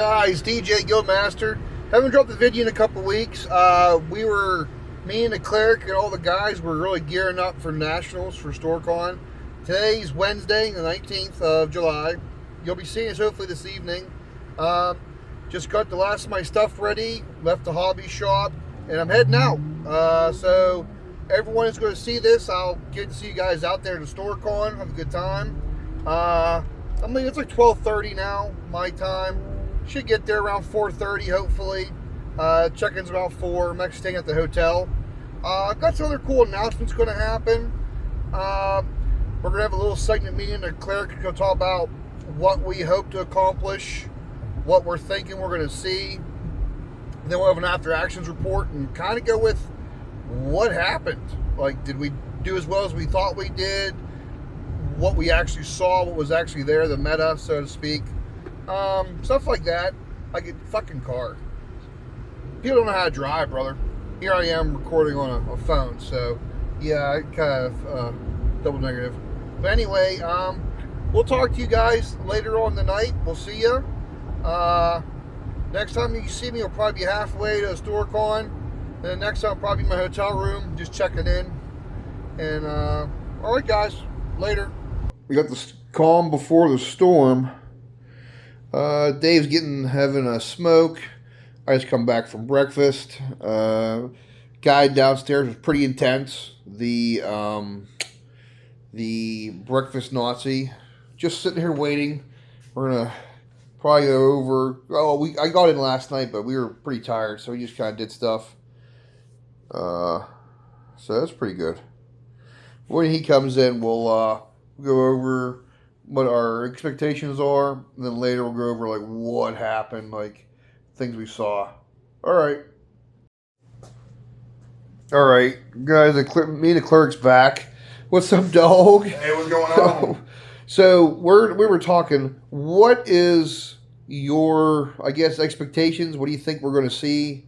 guys? DJ Guildmaster. Haven't dropped the video in a couple weeks. Me and the cleric and all the guys were really gearing up for nationals for Historicon. Today's Wednesday, the 19th of July. You'll be seeing us hopefully this evening. Just got the last of my stuff ready, left the hobby shop, and I'm heading out. So everyone is going to see this. I'll get to see you guys out there at Historicon. Have a good time. I mean, it's like 12:30 now, my time. Should get there around 4:30, hopefully. Check-in's about 4. I'm actually staying at the hotel. Got some other cool announcements going to happen. We're going to have a little segment meeting. The cleric is going to talk about what we hope to accomplish, what we're thinking we're going to see. Then we'll have an after-actions report and kind of go with what happened. Like, did we do as well as we thought we did? What we actually saw, what was actually there, the meta, so to speak. Stuff like that. Like a fucking car. People don't know how to drive, brother. Here I am recording on a phone, so yeah, I kind of double negative. But anyway, we'll talk to you guys later on the night. We'll see you. Next time you see me, I'll probably be halfway to Historicon. Then next time, I'll probably be in my hotel room, just checking in. And all right, guys, later. We got the calm before the storm. Dave's having a smoke. I just come back from breakfast. Guy downstairs was pretty intense. The breakfast Nazi. Just sitting here waiting. We're gonna probably go over. Oh, I got in last night, but we were pretty tired, so we just kind of did stuff. So that's pretty good. When he comes in, we'll go over what our expectations are, and then later we'll go over like what happened, like things we saw. All right, guys. Me and the cleric's back. What's up, dog? Hey, what's going on? So we were talking. What is your, I guess, expectations? What do you think we're going to see?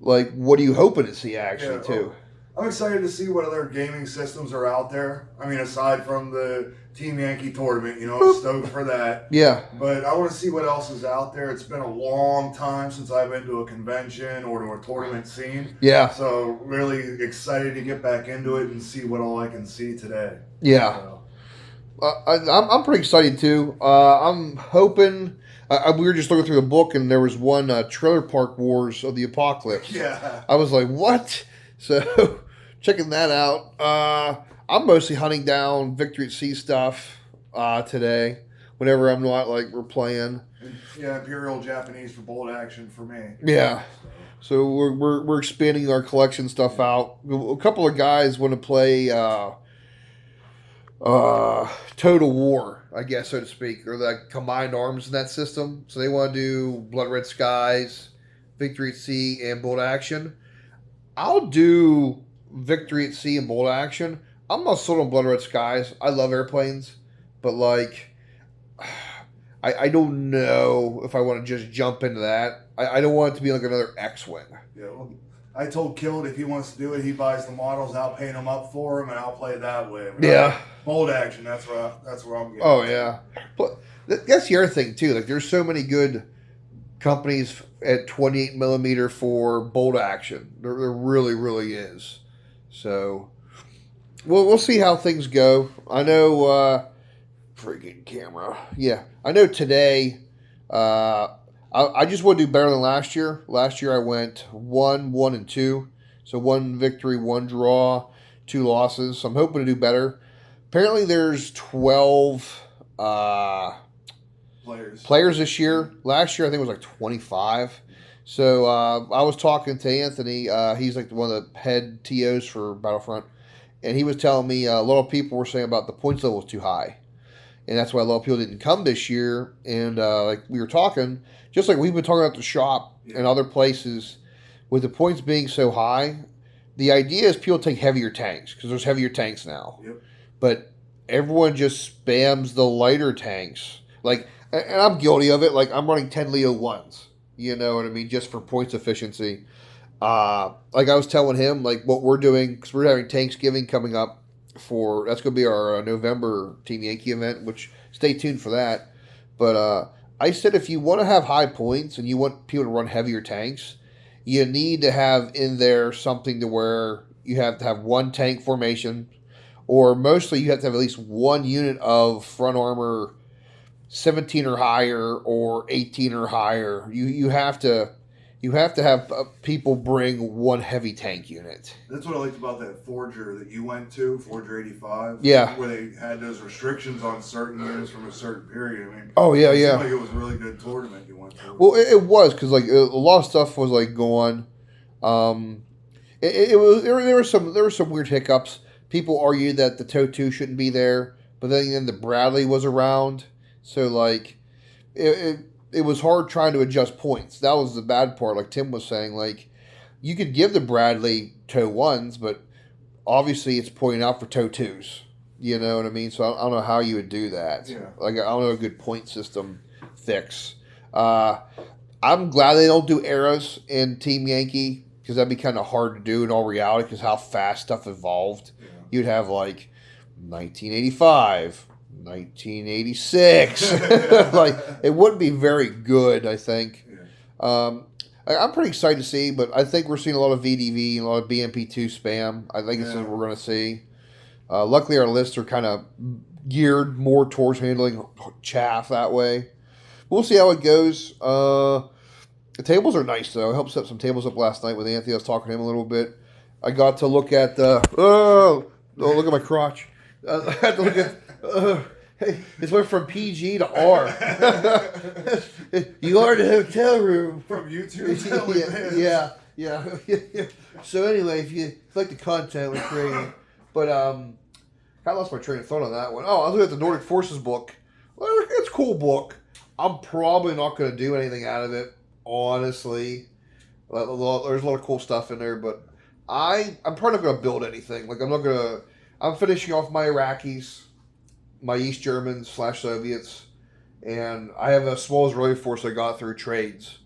Like, what are you hoping to see actually too? I'm excited to see what other gaming systems are out there. I mean, aside from the Team Yankee tournament, I'm stoked for that. Yeah. But I want to see what else is out there. It's been a long time since I've been to a convention or to a tournament scene. Yeah. So really excited to get back into it and see what all I can see today. Yeah. So. I'm pretty excited too. I'm hoping. We were just looking through the book, and there was one Trailer Park Wars of the Apocalypse. Yeah. I was like, what? So, checking that out. I'm mostly hunting down Victory at Sea stuff today. Whenever I'm not, like, we're playing. Yeah, Imperial Japanese for bolt action for me. Yeah. So, we're expanding our collection stuff out. A couple of guys want to play Total War, I guess, so to speak, or the combined arms in that system. So, they want to do Blood Red Skies, Victory at Sea, and bolt action. I'll do Victory at Sea and bolt action. I'm not sold on Blood Red Skies. I love airplanes, but like, I don't know if I want to just jump into that. I don't want it to be like another X-Wing. Yeah, well, I told Kill if he wants to do it, he buys the models, I'll paint them up for him, and I'll play it that way. But yeah. Bolt action, that's where I'm getting. Oh, yeah. But that's the other thing, too. Like, there's so many good companies at 28 millimeter for bolt action. There really, really is. So, we'll see how things go. I know, freaking camera. Yeah, I know today. I just want to do better than last year. Last year I went 1, 1, and 2. So 1 victory, 1 draw, 2 losses. So I'm hoping to do better. Apparently there's 12. Players this year. Last year, I think it was like 25. So I was talking to Anthony. He's like one of the head TOs for Battlefront. And he was telling me a lot of people were saying about the points level was too high. And that's why a lot of people didn't come this year. And like we were talking, just like we've been talking about the shop and other places, with the points being so high, the idea is people take heavier tanks because there's heavier tanks now. Yep. But everyone just spams the lighter tanks. Like, and I'm guilty of it. Like, I'm running 10 Leo 1s. You know what I mean? Just for points efficiency. Like I was telling him, like what we're doing, because we're having Thanksgiving coming up that's going to be our November Team Yankee event, which stay tuned for that. But I said if you want to have high points and you want people to run heavier tanks, you need to have in there something to where you have to have one tank formation, or mostly you have to have at least one unit of front armor 17 or higher or 18 or higher. You have to have people bring one heavy tank unit. That's what I liked about that Forger that you went to, Forger 85. Yeah. Where they had those restrictions on certain units from a certain period. I mean, oh, yeah, it yeah. seemed like it was a really good tournament you went to. Well, it was, because like a lot of stuff was like going. It was there were some weird hiccups. People argued that the TOW2 shouldn't be there, but then the Bradley was around, so like it was hard trying to adjust points. That was the bad part. Like Tim was saying, like you could give the Bradley TOW1s, but obviously it's pointing out for TOW2s. You know what I mean? So I don't know how you would do that. Yeah. Like I don't know a good point system fix. I'm glad they don't do eras in Team Yankee, because that'd be kind of hard to do in all reality because how fast stuff evolved. Yeah. You'd have like 1985, 1986. Like it wouldn't be very good, I think. Yeah. I'm pretty excited to see, but I think we're seeing a lot of VDV and a lot of BMP2 spam. I think it's what we're going to see. Luckily, our lists are kind of geared more towards handling chaff that way. We'll see how it goes. The tables are nice, though. I helped set some tables up last night with Anthony. I was talking to him a little bit. I got to look at look at my crotch. I had to look at hey, it went from PG to R. You are in the hotel room. From YouTube. Yeah. So anyway, if you like the content, we're creating. But I lost my train of thought on that one. Oh, I was looking at the Nordic Forces book. Well, it's a cool book. I'm probably not going to do anything out of it, honestly. There's a lot of cool stuff in there, but I'm probably not going to build anything. Like I'm finishing off my Iraqis, my East Germans / Soviets, and I have a small Israeli force I got through trades.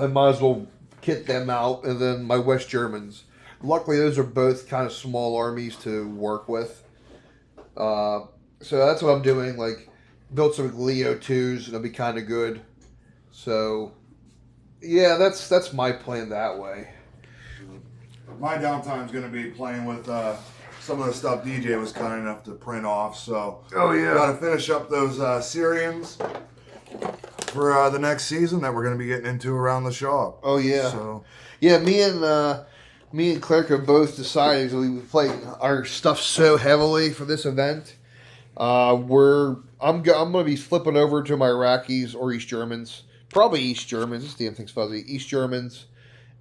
I might as well kit them out, and then my West Germans. Luckily, those are both kind of small armies to work with. So that's what I'm doing. Like, built some Leo 2s, and it'll be kind of good. So, yeah, that's my plan that way. My downtime's going to be playing with some of the stuff DJ was kind enough to print off. So, got to finish up those Syrians for the next season that we're going to be getting into around the shop. Oh, yeah. So, yeah, me and Clark have both decided that we play our stuff so heavily for this event. I'm going to be flipping over to my Iraqis or East Germans. Probably East Germans. This damn thing's fuzzy. East Germans.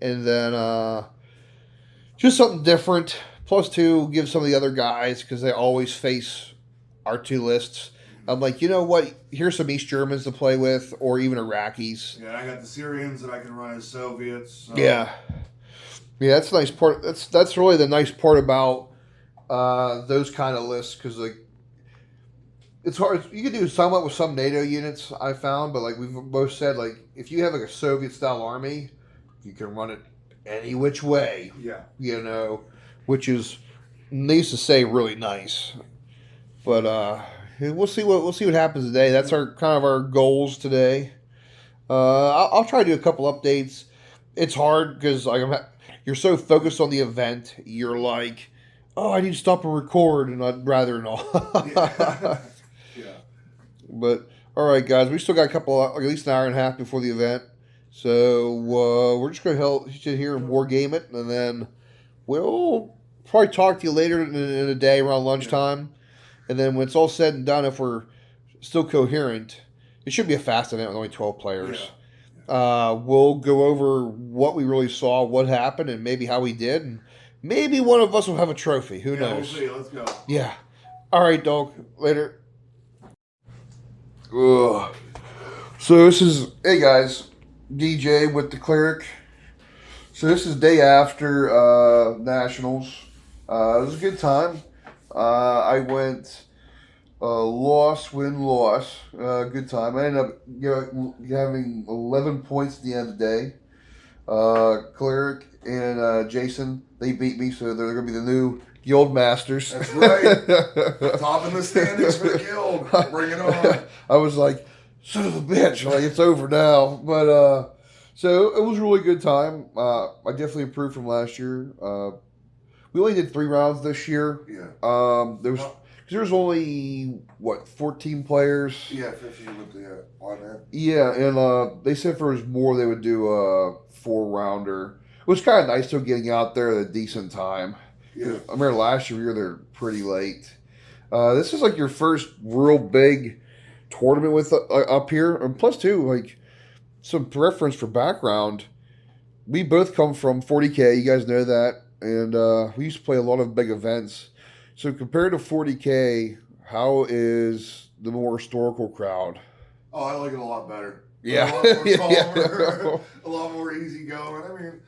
And then just something different. +2, give some of the other guys, because they always face our two lists. I'm like, you know what? Here's some East Germans to play with, or even Iraqis. Yeah, I got the Syrians that I can run as Soviets. So. Yeah. Yeah, that's the nice part. That's really the nice part about those kind of lists, because like it's hard. You can do somewhat with some NATO units, I found, but like we've both said, like if you have like a Soviet style army, you can run it any which way. Yeah. You know, which is needless to say really nice. But we'll see what happens today. That's our goals today. I'll try to do a couple updates. It's hard because you're so focused on the event, you're like, oh, I need to stop and record, and I'd rather not. Yeah. But, all right, guys, we still got at least an hour and a half before the event. So we're just going to sit here and war game it, and then we'll probably talk to you later in the day around lunchtime. And then when it's all said and done, if we're still coherent, it should be a fast event with only 12 players. Yeah. We'll go over what we really saw, what happened, and maybe how we did, and maybe one of us will have a trophy. Who knows? We'll see. Let's go. Yeah. All right, dog. Later. Ugh. So hey guys, DJ with the Cleric. So this is day after Nationals. It was a good time. I went loss, win, loss. Good time. I ended up having 11 points at the end of the day. Cleric and Jason, they beat me, so they're going to be the new Guild Masters. That's right. Top in the standings for the Guild. Bring it on. I was like, son of a bitch, like it's over now. But so it was a really good time. I definitely improved from last year. We only did 3 rounds this year. Yeah. There's only what 14 players. Yeah, 15 with the on there. Yeah, and they said if there was more, they would do a 4-rounder. It was kind of nice though getting out there at a decent time. Yeah. I remember last year we were there pretty late. This is like your first real big tournament with up here, and plus too, like some reference for background. We both come from 40K. You guys know that, and we used to play a lot of big events. So compared to 40K, how is the more historical crowd? Oh, I like it a lot better. Yeah, a lot more calmer, a lot more easygoing. I mean,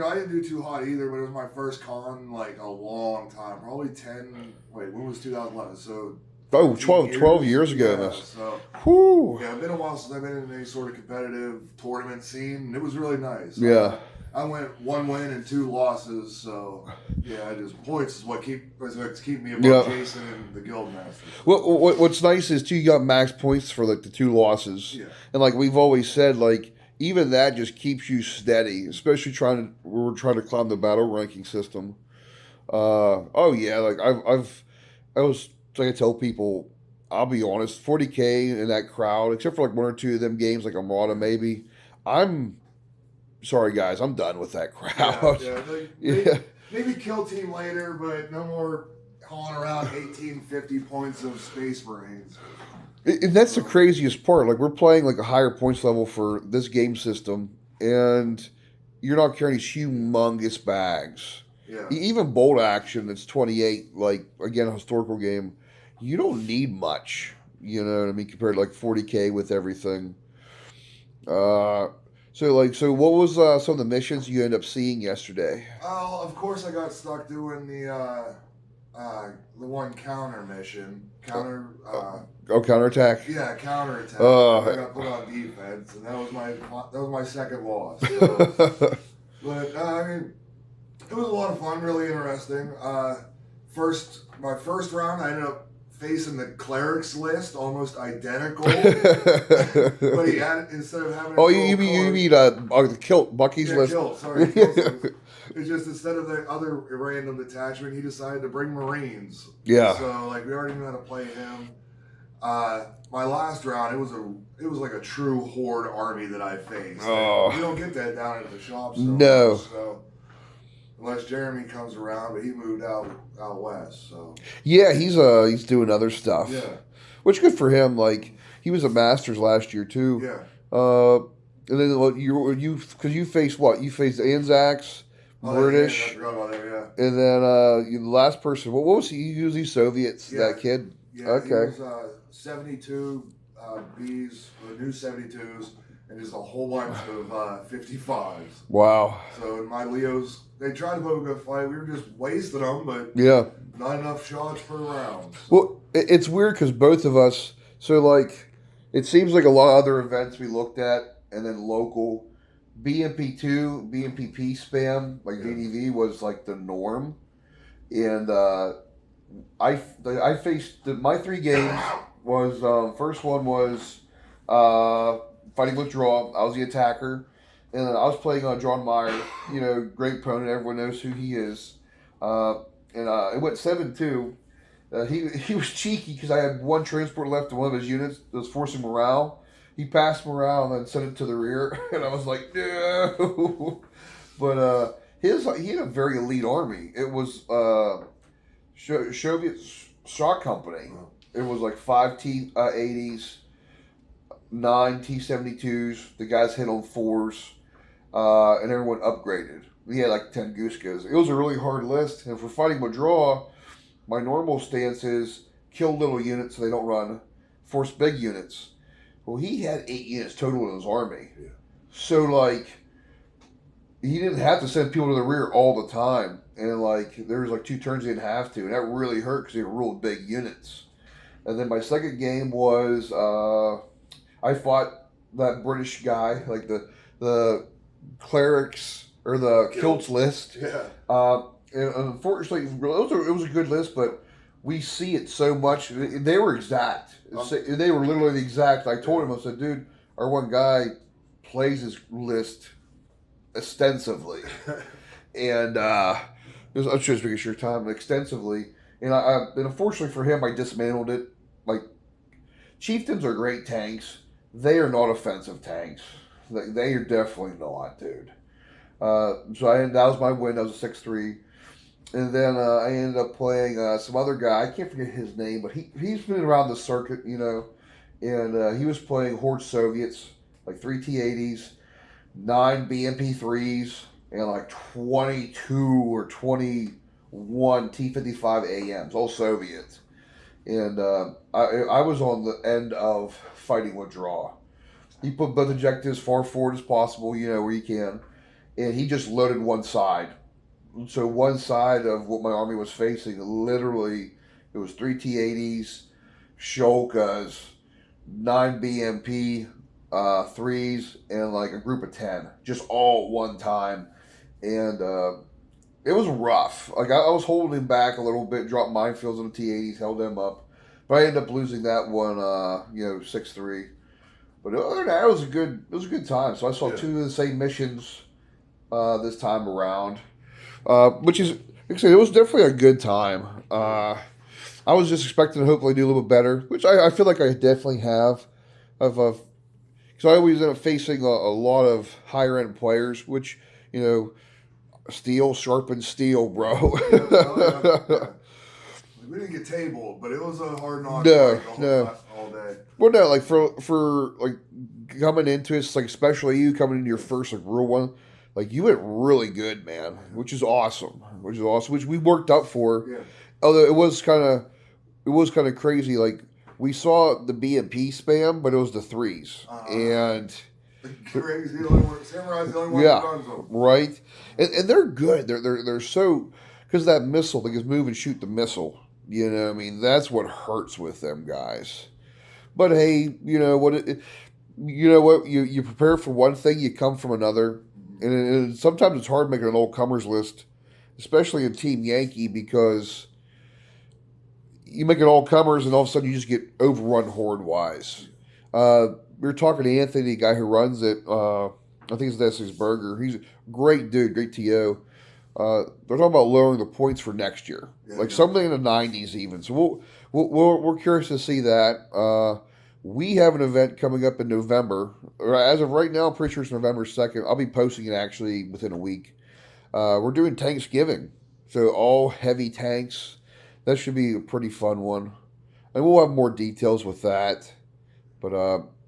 I didn't do too hot either, but it was my first con like a long time, probably 10. Wait, when was 2011? So 12 years ago. Yeah, so whew. Yeah, it's been a while since I've been in any sort of competitive tournament scene, and it was really nice. Yeah. I went 1 win and 2 losses, so yeah, points is what's keeping me above Jason and the guild master. What's nice is too, you got max points for like the 2 losses, and like we've always said, like even that just keeps you steady, especially we're trying to climb the battle ranking system. Oh yeah, like I was like I tell people, I'll be honest, 40K in that crowd, except for like 1 or 2 of them games, like Armada maybe, I'm sorry guys, I'm done with that crowd. Maybe kill team later, but no more hauling around 1850 points of Space Marines. And that's the craziest part. Like we're playing like a higher points level for this game system, and you're not carrying these humongous bags. Yeah. Even bolt action that's 28, like again a historical game, you don't need much. You know what I mean? Compared to like 40K with everything. So what was some of the missions you ended up seeing yesterday? Oh, of course I got stuck doing the one counter mission. Counterattack? Yeah, counterattack. I got put on defense, and that was my second loss. So. But I mean, it was a lot of fun, really interesting. My first round, I ended up facing the clerics list, almost identical. But he had, instead of having you mean the kilt Bucky's list? Kilt, sorry. It's just instead of the other random detachment, he decided to bring Marines. Yeah. So like we already knew how to play him. My last round, it was like a true horde army that I faced. Oh. You don't get that down at the shops. No. So unless Jeremy comes around, but he moved out west. So yeah, he's doing other stuff. Yeah. Which good for him. Like he was a Masters last year too. Yeah. And then because you faced what? You faced Anzacs, British. Yeah, I forgot about that, and then the last person. What was he? He was these Soviets. Yeah. That kid. Yeah. Okay. He was 72 Bs, the new 72s, and just a whole bunch of 55s. Wow. So in my Leos, they tried to put a good fight. We were just wasting them, but yeah, not enough shots per round. So. Well, it's weird because both of us. So like, it seems like a lot of other events we looked at, and then local BMP2, BMPP spam, like VDV was like the norm, and I faced my 3 games was first one was fighting withdrawal. I was the attacker, and then I was playing on John Meyer. Great opponent. Everyone knows who he is. And it went 7-2. He was cheeky because I had 1 transport left in one of his units that was forcing morale. He passed morale and then sent it to the rear, and I was like, no. But he had a very elite army. It was Soviet Shot Company. It was like 5 T-80s, 9 T-72s. The guys hit on 4s, and everyone upgraded. We had like 10 Guskos. It was a really hard list. And for fighting withdrawal, my normal stance is kill little units so they don't run, force big units. Well, he had 8 units total in his army. Yeah. So, like, he didn't have to send people to the rear all the time. And, like, there was, like, 2 turns he didn't have to. And that really hurt because they were real big units. And then my second game was, I fought that British guy, like the clerics, or the kilts list. Yeah. And unfortunately, it was a good list, but we see it so much. They were exact. They were literally exact. I told him, I said, dude, our one guy plays his list extensively. And I'm just making sure time extensively. And and unfortunately for him, I dismantled it. Like, chieftains are great tanks. They are not offensive tanks. They are definitely not, dude. So that was my win. That was a 6-3. And then I ended up playing some other guy. I can't forget his name, but he's been around the circuit, you know. And he was playing Horde Soviets, like 3 T-80s, 9 BMP-3s, and like 22 or 21 T-55 AMs, all Soviets. And I was on the end of fighting withdrawal. He put both objectives far forward as possible, you know, where you can. And he just loaded one side. So one side of what my army was facing, literally, it was 3 T-80s, Shulkas, 9 BMP 3s, and like a group of 10, just all at one time. And it was rough. Like, I was holding him back a little bit, dropped minefields on the T-80s, held them up. But I ended up losing that one, 6-3. But other than that, it was a good time. So I saw 2 of the same missions this time around. Which is, like I said, it was definitely a good time. I was just expecting to hopefully do a little bit better, which I feel like I definitely have. Because I always end up facing a lot of higher end players, which, you know, steel sharpens steel, bro. Yeah. We didn't get tabled, but it was a hard knock all day. Well, no, like for like coming into it, it's like especially you coming into your first like real one. Like, you went really good, man, which is awesome. Which we worked up for. Yeah. Although it was kind of crazy. Like, we saw the BMP spam, but it was the 3s, and crazy. Samurai's the only one yeah, who runs them. Right. And they're good. They're so, because that missile, they just move and shoot the missile. You know, I mean, that's what hurts with them guys. But hey, you know what? You prepare for one thing, you come from another. And sometimes it's hard making an old comers list, especially in Team Yankee, because you make it all comers and all of a sudden you just get overrun horde wise. We were talking to Anthony, the guy who runs it. I think it's his Burger. He's a great dude, great TO. They're talking about lowering the points for next year, something in the 90s even. So we're curious to see that. We have an event coming up in November. As of right now, I'm pretty sure it's November 2nd. I'll be posting it actually within a week. We're doing Thanksgiving. So all heavy tanks. That should be a pretty fun one. And we'll have more details with that. But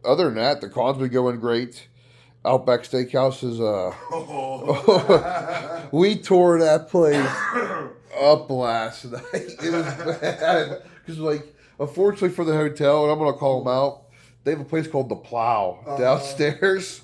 other than that, the con's been going great. Outback Steakhouse is... we tore that place up last night. It was bad. Because, like, unfortunately for the hotel, and I'm going to call them out, they have a place called The Plow downstairs.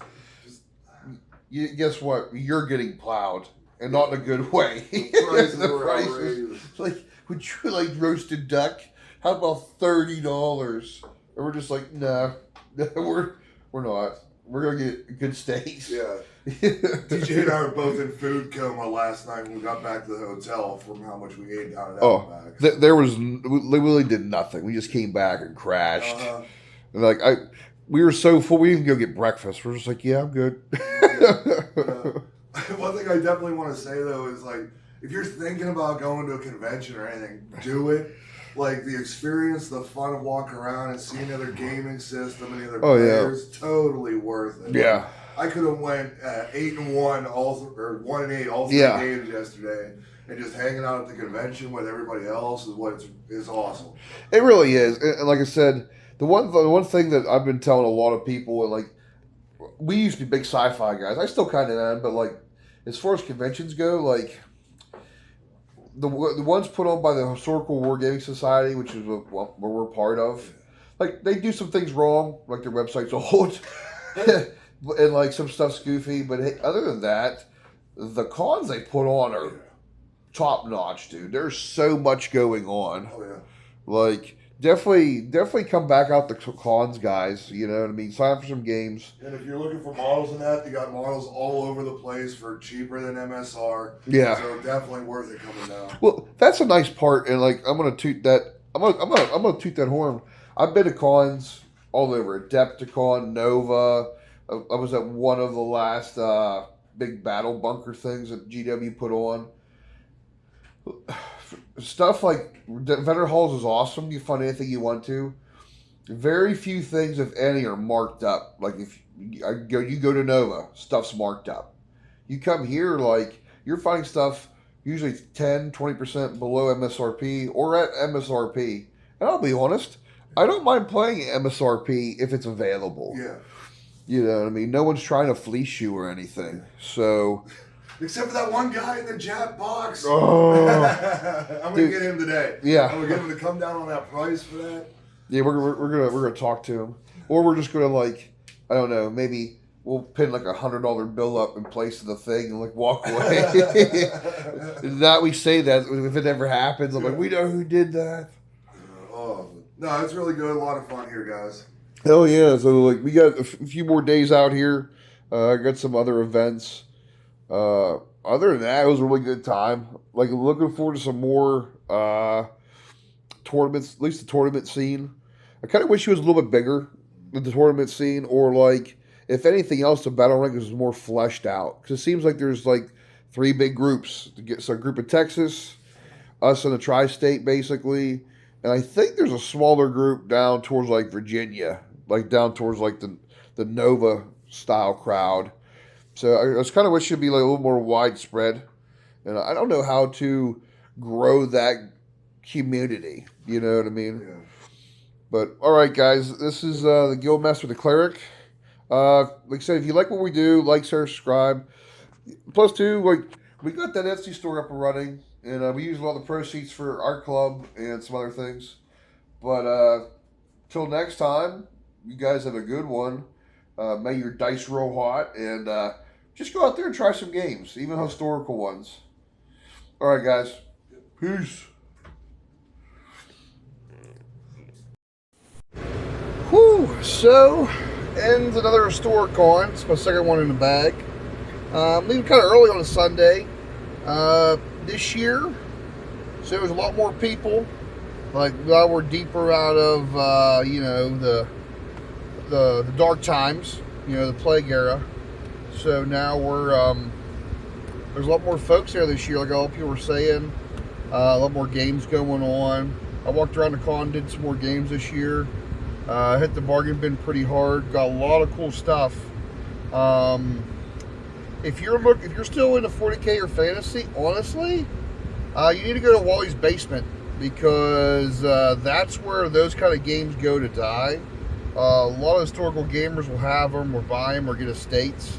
Guess what? You're getting plowed, and not in a good way. The prices. Like, would you like roasted duck? How about $30? And we're just like, nah, we're not. We're going to get good steaks. Yeah. DJ and I were both in food coma last night when we got back to the hotel from how much we ate down at Outback. We really did nothing. We just came back and crashed. And like, we were so full, we didn't even go get breakfast. We're just like, yeah, I'm good. One thing I definitely want to say, though, is like, if you're thinking about going to a convention or anything, do it. Like, the experience, the fun of walking around and seeing the other gaming system and the other players, totally worth it. Yeah. I could have went 8-1, or 1-8 all 3 games yesterday, and just hanging out at the convention with everybody else is awesome. It really is. And like I said, the one thing that I've been telling a lot of people, like, we used to be big sci-fi guys. I still kind of am, but like, as far as conventions go, like, the ones put on by the Historical Wargaming Society, which is what we're part of, like, they do some things wrong, like their website's old, and like some stuff's goofy. But hey, other than that, the cons they put on are top notch, dude. There's so much going on. Oh yeah. Like, definitely come back out the cons, guys. You know what I mean? Sign up for some games. And if you're looking for models in that, they got models all over the place for cheaper than MSR. Yeah. So definitely worth it coming down. Well, that's a nice part, and like I'm gonna toot that. I'm gonna toot that horn. I've been to cons all over. Adepticon, Nova. I was at one of the last big battle bunker things that GW put on. Stuff like vendor halls is awesome. You find anything you want to. Very few things, if any, are marked up. Like if you go to Nova, stuff's marked up. You come here, like you're finding stuff usually 10-20% below MSRP or at MSRP. And I'll be honest, I don't mind playing MSRP if it's available. Yeah. You know what I mean? No one's trying to fleece you or anything. So. Except for that one guy in the Jap box. Oh. I'm going to get him today. Yeah. I'm going to get him to come down on that price for that. Yeah, we're gonna talk to him. Or we're just gonna, like, I don't know, maybe we'll pin like $100 bill up in place of the thing and like walk away. That we say that if it ever happens, I'm like, we know who did that. Oh no, it's really good. A lot of fun here, guys. Hell yeah! So like we got a few more days out here. I got some other events. Other than that, it was a really good time. Like looking forward to some more tournaments. At least the tournament scene. I kind of wish it was a little bit bigger than the tournament scene, or like if anything else, the battle rank is more fleshed out. Because it seems like there's like 3 big groups. So a group of Texas, us in the tri-state basically, and I think there's a smaller group down towards like Virginia, like down towards like the Nova style crowd. So I just kind of wish it'd be like a little more widespread, and I don't know how to grow that community. You know what I mean? Yeah. But all right, guys, this is the Guildmaster the Cleric. Like I said, if you like what we do, like, share, subscribe. Plus, too, like we got that Etsy store up and running, and we use a lot of the proceeds for our club and some other things. But till next time, you guys have a good one. May your dice roll hot, and just go out there and try some games, even historical ones. All right, guys. Peace. Whew, so ends another Historicon. It's my second one in the bag. Leaving kind of early on a Sunday this year, so there was a lot more people. Like now we're deeper out of you know the dark times, you know, the plague era. So now we're there's a lot more folks there this year. Like all people were saying, a lot more games going on. I walked around the con, did some more games this year. Hit the bargain bin pretty hard. Got a lot of cool stuff. If you're still into 40K or fantasy, honestly, you need to go to Wally's basement, because that's where those kind of games go to die. A lot of historical gamers will have them or buy them or get estates.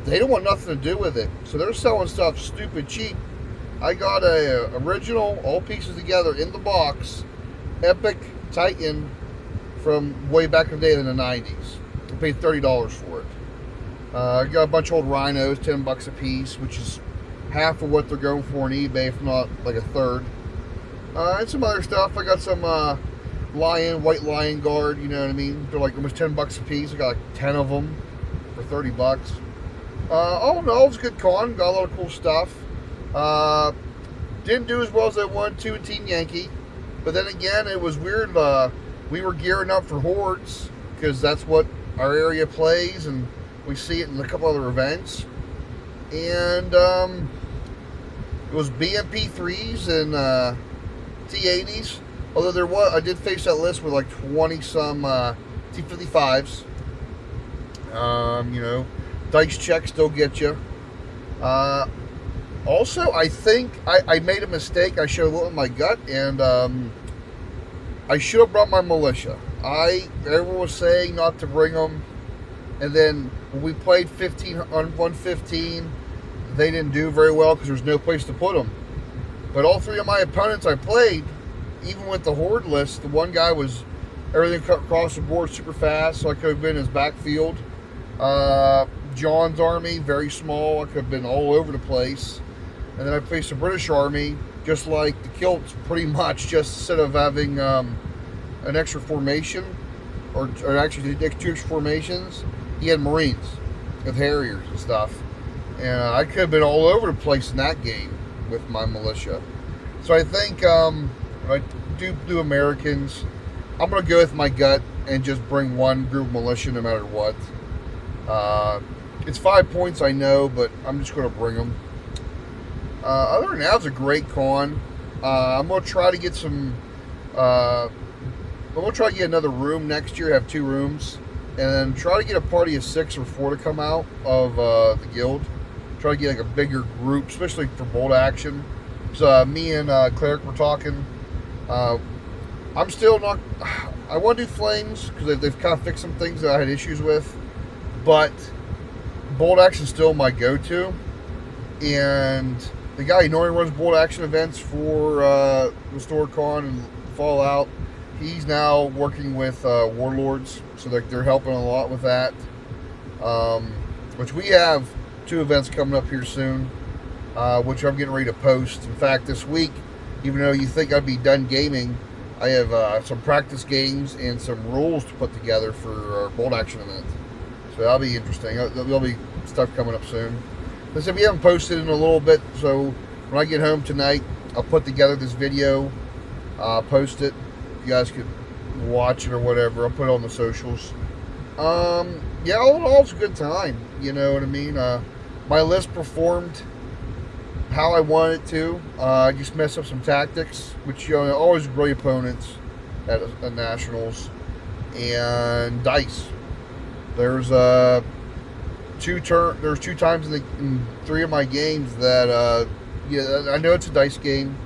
They don't want nothing to do with it, so they're selling stuff stupid cheap. I got a original, all pieces together in the box, Epic Titan from way back in the day in the 90s. I paid $30 for it. I got a bunch of old rhinos, $10 a piece, which is half of what they're going for on eBay, if not like a third. And some other stuff. I got some white lion guard, you know what I mean? They're like almost $10 a piece. I got like 10 of them for $30. All in all, it was a good con. Got a lot of cool stuff. Didn't do as well as I wanted to in Team Yankee. But then again, it was weird. We were gearing up for Hordes, because that's what our area plays, and we see it in a couple other events. And it was BMP3s and T80s. Although I did face that list with like 20 some T55s. You know, dice checks still get you. Also, I think I made a mistake. I should have looked at my gut, and I should have brought my militia. Everyone was saying not to bring them, and then when we played 15 on 115, they didn't do very well because there's no place to put them. But all 3 of my opponents I played, even with the Horde list, the one guy was everything cut across the board super fast, so I could have been in his backfield. John's army, very small. I could have been all over the place. And then I faced the British army, just like the Kilts, pretty much. Just instead of having an extra formation, or actually two extra formations, he had Marines with Harriers and stuff. And I could have been all over the place in that game with my militia. So I think if I do Americans, I'm going to go with my gut and just bring one group of militia no matter what. It's 5 points, I know, but I'm just going to bring them. Other than that, it's a great con. I'm going to try to get some... I'm going to try to get another room next year, have 2 rooms, and then try to get a party of 6 or 4 to come out of the guild. Try to get like a bigger group, especially for bolt action. So me and Cleric were talking. I'm still not... I want to do flames because they've kind of fixed some things that I had issues with. But bolt action is still my go-to. And the guy who normally runs bolt action events for Historicon and Fallout, he's now working with Warlords. So they're helping a lot with that. Which we have 2 events coming up here soon, which I'm getting ready to post. In fact, this week, even though you think I'd be done gaming, I have some practice games and some rules to put together for our bolt action event. So that'll be interesting. There'll be stuff coming up soon. Listen, we haven't posted in a little bit, so when I get home tonight, I'll put together this video, post it. You guys could watch it or whatever. I'll put it on the socials. Yeah, all in all, it's a good time. You know what I mean? My list performed how I wanted it to. I just messed up some tactics, which always brilliant opponents at Nationals, and dice. There's 2 times in 3 of my games that I know it's a dice game,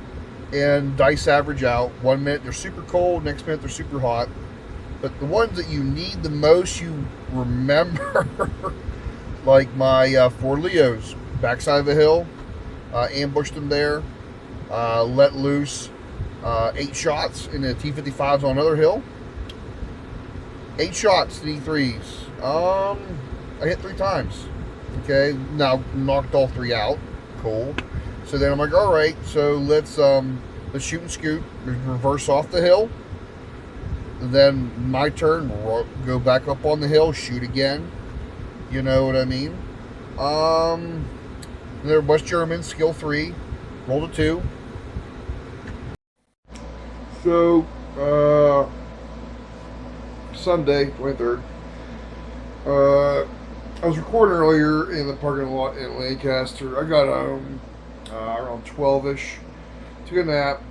and dice average out. 1 minute they're super cold, next minute they're super hot. But the ones that you need the most, you remember, like my 4 Leos, backside of a hill, ambushed them there, let loose 8 shots in the T-55s on another hill. 8 shots to D3s. I hit 3 times. Okay, now knocked all 3 out. Cool. So then I'm like, all right, so let's shoot and scoot, reverse off the hill. Then my turn, go back up on the hill, shoot again. You know what I mean? There was German, skill 3, rolled a 2. So, Sunday, 23rd. I was recording earlier in the parking lot in Lancaster. I got home around 12-ish. Took a nap.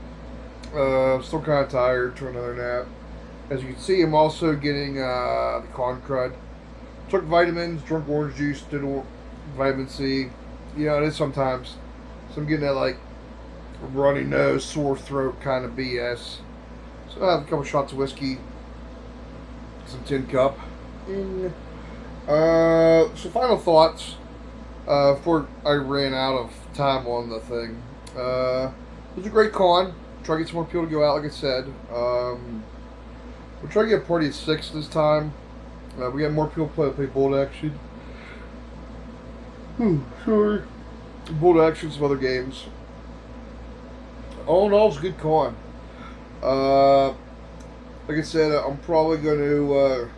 Still kind of tired. Took another nap. As you can see, I'm also getting the con crud. Took vitamins, drunk orange juice, did vitamin C. You know, it is sometimes. So I'm getting that like runny nose, sore throat kind of BS. So I have a couple shots of whiskey, some tin cup. So final thoughts before I ran out of time on the thing. It was a great con. Try to get some more people to go out, like I said. We'll try to get a party of 6 this time. We got more people play bolt action. Sorry. Bolt action, some other games. All in all, it's a good con. Like I said, I'm probably going to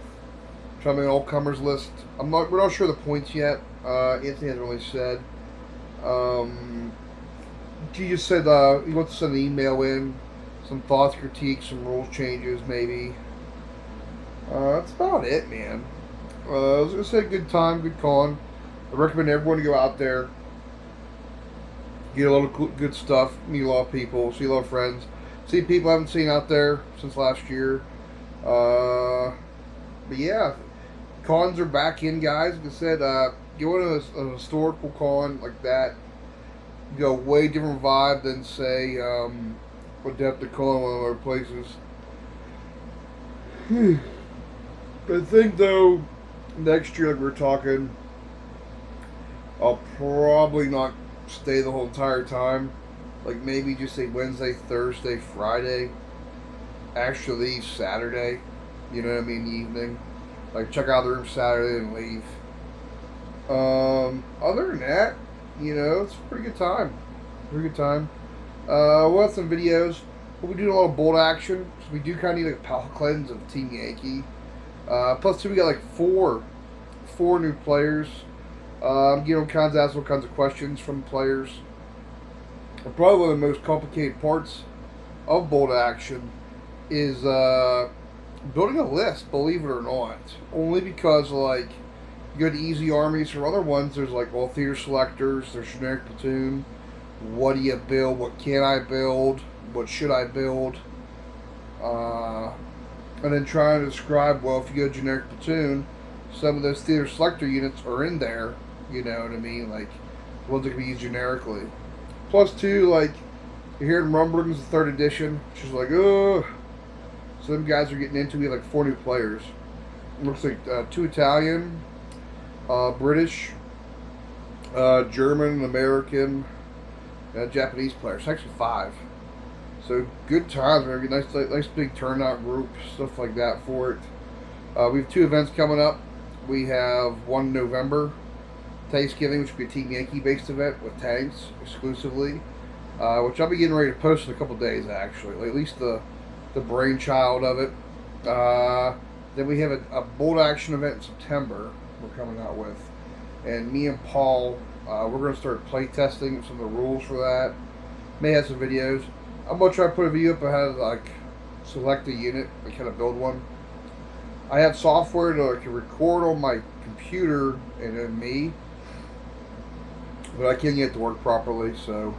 try to make an all-comers list. We're not sure the points yet. Anthony hasn't really said. He just said he wants to send an email in, some thoughts, critiques, some rules changes, maybe. That's about it, man. I was going to say good time, good con. I recommend everyone to go out there, get a lot of good stuff, meet a lot of people, see a lot of friends, see people I haven't seen out there since last year. But yeah, cons are back in, guys. Like I said, going to a historical con like that, you go way different vibe than say Adepticon, one of our places. I think though, next year, like we're talking, I'll probably not stay the whole entire time. Like maybe just say Wednesday, Thursday, Friday. Actually, Saturday. You know what I mean? Evening. Like check out the room Saturday and leave. Other than that, you know, it's a pretty good time. Pretty good time. We'll have some videos. we'll be doing a lot of bolt action. So we do kind of need a palate cleanse of Team Yankee. Plus, too, we got like four new players. You know, kinds of ask all kinds of questions from players. And probably one of the most complicated parts of bolt action is building a list, believe it or not. Only because, like, you go to easy armies or other ones, there's like all theater selectors, there's generic platoon. What do you build? What can I build? What should I build? And then trying to describe, well, if you go generic platoon, some of those theater selector units are in there, you know what I mean? Like, the ones that can be used generically. Plus, too, like, you're hearing rumblings of 3rd edition, which is like, oh. So them guys are getting into, we have like 4 new players. It looks like 2 Italian, British, German, American, Japanese players. It's actually 5. So good times. We're gonna get nice big turnout group, stuff like that for it. We have 2 events coming up. We have one in November, Thanksgiving, which will be a Team Yankee based event with tanks exclusively, which I'll be getting ready to post in a couple days actually, like at least the brainchild of it. Then we have a bolt action event in September we're coming out with, and me and Paul, we're going to start play testing some of the rules for that. May have some videos. I'm going to try to put a video up on how to like select a unit and kind of build one. I have software that I can record on my computer and then me, but I can't get it to work properly, so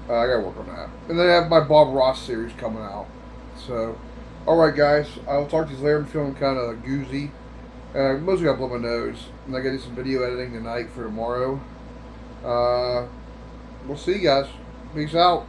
I gotta work on that. And then I have my Bob Ross series coming out. So, alright guys, I'll talk to you later. I'm feeling kind of goozy. Mostly I blow my nose. And I gotta do some video editing tonight for tomorrow. We'll see you guys. Peace out.